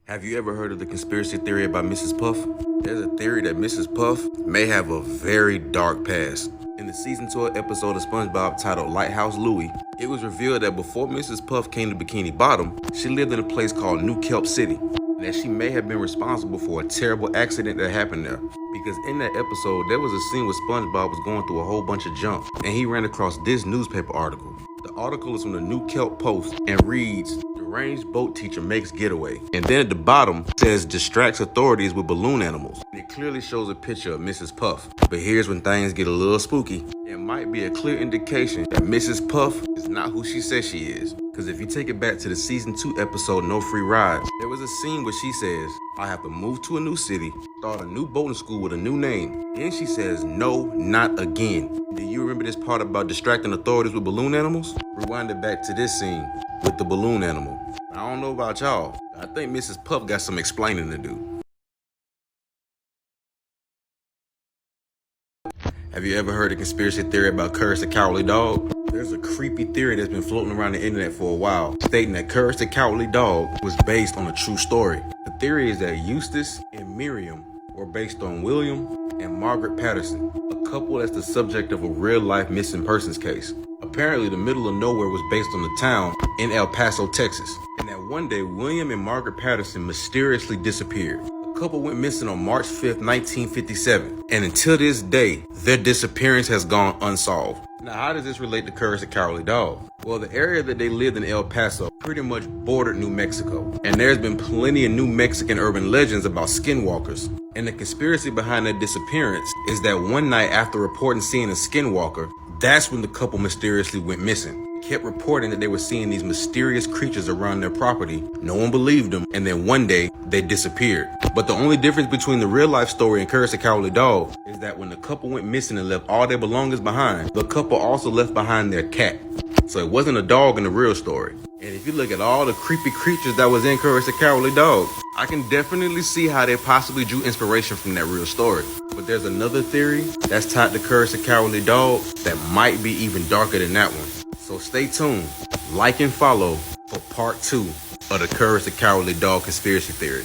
Have you ever heard of the conspiracy theory about Mrs. Puff? There's a theory that Mrs. Puff may have a very dark past. In the season 2 episode of SpongeBob titled Lighthouse Louie, it was revealed that before Mrs. Puff came to Bikini Bottom, she lived in a place called New Kelp City, and that she may have been responsible for a terrible accident that happened there. Because in that episode, there was a scene where SpongeBob was going through a whole bunch of junk, and he ran across this newspaper article. The article is from the New Kelp Post and reads, "Deranged boat teacher makes getaway." And then at the bottom says distracts authorities with balloon animals. And it clearly shows a picture of Mrs. Puff. But here's when things get a little spooky. It might be a clear indication that Mrs. Puff is not who she says she is. Because if you take it back to the season 2 episode No Free Rides, there was a scene where she says, "I have to move to a new city, start a new boating school with a new name." Then she says, "No, not again." Do you remember this part about distracting authorities with balloon animals? Rewind it back to this scene with the balloon animal. I don't know about y'all, I think Mrs. Puff got some explaining to do. Have you ever heard a conspiracy theory about Courage the Cowardly Dog? There's a creepy theory that's been floating around the internet for a while, stating that Courage the Cowardly Dog was based on a true story. The theory is that Eustace and Miriam were based on William and Margaret Patterson, a couple that's the subject of a real-life missing persons case. Apparently, the middle of nowhere was based on the town in El Paso, Texas, and that one day, William and Margaret Patterson mysteriously disappeared. The couple went missing on March 5th, 1957, and until this day, their disappearance has gone unsolved. Now, how does this relate to Courage the Cowardly Dog? Well, the area that they lived in, El Paso, pretty much bordered New Mexico, and there's been plenty of New Mexican urban legends about skinwalkers. And the conspiracy behind their disappearance is that one night after reporting seeing a skinwalker, that's when the couple mysteriously went missing. They kept reporting that they were seeing these mysterious creatures around their property. No one believed them, and then one day, they disappeared. But the only difference between the real life story and Courage the Cowardly Dog is that when the couple went missing and left all their belongings behind, the couple also left behind their cat. So it wasn't a dog in the real story. And if you look at all the creepy creatures that was in Courage the Cowardly Dog, I can definitely see how they possibly drew inspiration from that real story. But there's another theory that's tied to Courage the Cowardly Dog that might be even darker than that one. So stay tuned, like and follow for part 2 of the Courage the Cowardly Dog conspiracy theory.